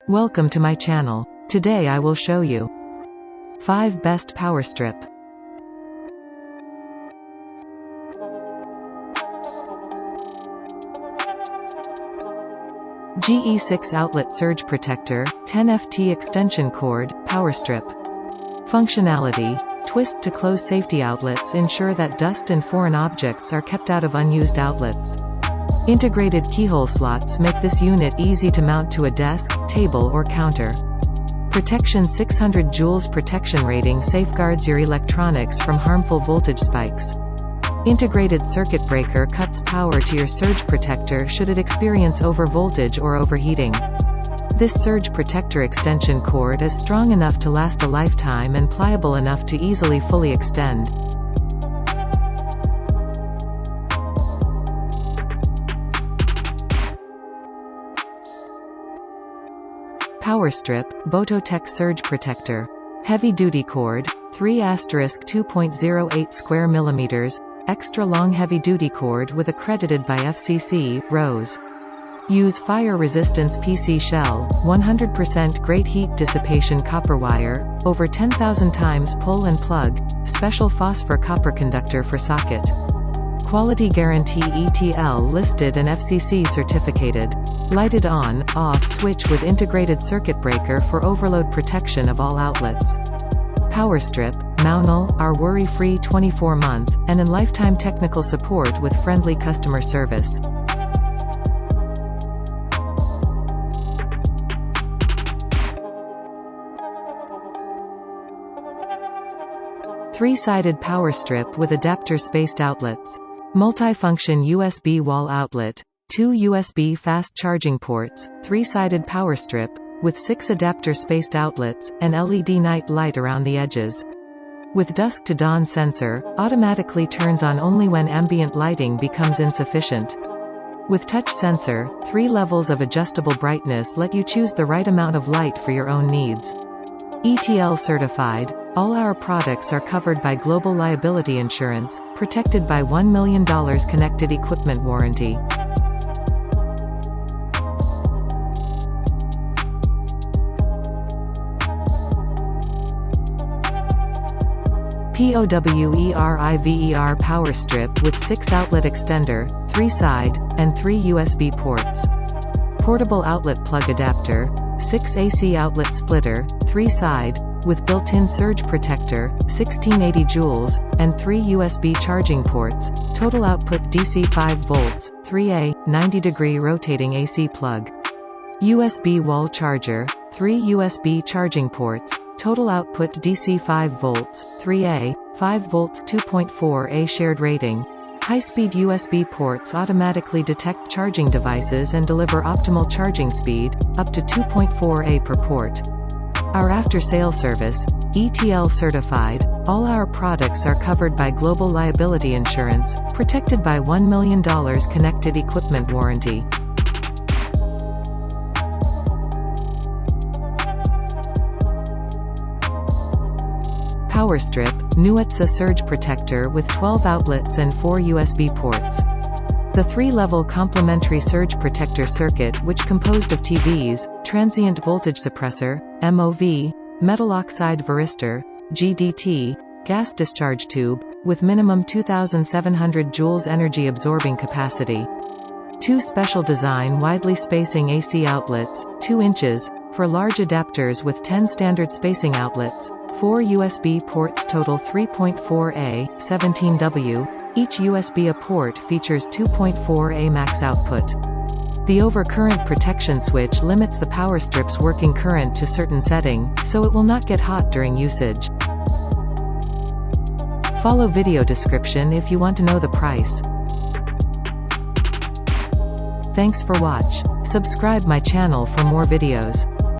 Welcome to my channel. Today I will show you 5 best power strip. GE6 outlet surge protector, 10ft extension cord, power strip. Functionality: twist to close safety outlets, ensure that dust and foreign objects are kept out of unused outlets. Integrated keyhole slots make this unit easy to mount to a desk, table or counter. Protection: 600 joules protection rating safeguards your electronics from harmful voltage spikes. Integrated circuit breaker cuts power to your surge protector should it experience overvoltage or overheating. This surge protector extension cord is strong enough to last a lifetime and pliable enough to easily fully extend. Power strip, Bototek surge protector. Heavy duty cord, 3*2.08 square millimeters, extra long heavy duty cord with accredited by FCC, RoHS. Use fire resistance PC shell, 100% great heat dissipation copper wire, over 10,000 times pull and plug, special phosphor copper conductor for socket. Quality guarantee ETL listed and FCC certificated. Lighted on, off switch with integrated circuit breaker for overload protection of all outlets. Power strip, Manual, our worry-free 24-month, and in lifetime technical support with friendly customer service. Three-sided power strip with adapter spaced outlets. Multifunction USB wall outlet, 2 USB fast charging ports, 3-sided power strip, with 6 adapter spaced outlets, and LED night light around the edges. With dusk to dawn sensor, automatically turns on only when ambient lighting becomes insufficient. With touch sensor, 3 levels of adjustable brightness let you choose the right amount of light for your own needs. ETL certified, all our products are covered by global liability insurance, protected by $1 million connected equipment warranty. POWERIVER power strip with 6 outlet extender, 3 side, and 3 USB ports. Portable outlet plug adapter, 6 AC outlet splitter, 3 side, with built-in surge protector, 1680 joules, and 3 USB charging ports, total output DC 5 volts, 3A, 90-degree rotating AC plug. USB wall charger, 3 USB charging ports, total output DC 5 volts, 3A, 5 volts 2.4A shared rating. High-speed USB ports automatically detect charging devices and deliver optimal charging speed, up to 2.4A per port. Our after-sale service, ETL certified, all our products are covered by global liability insurance, protected by $1 million connected equipment warranty. Power strip, Nuetsa surge protector with 12 outlets and 4 USB ports. The 3-level complementary surge protector circuit, which composed of TVs, transient voltage suppressor, MOV, metal oxide varistor, GDT, gas discharge tube, with minimum 2,700 joules energy absorbing capacity. 2 special design widely spacing AC outlets, 2 inches, for large adapters with 10 standard spacing outlets, 4 USB ports total 3.4A, 17W, each USB port features 2.4A max output. The overcurrent protection switch limits the power strip's working current to certain setting, so it will not get hot during usage. Follow video description if you want to know the price. Thanks for watch. Subscribe my channel for more videos.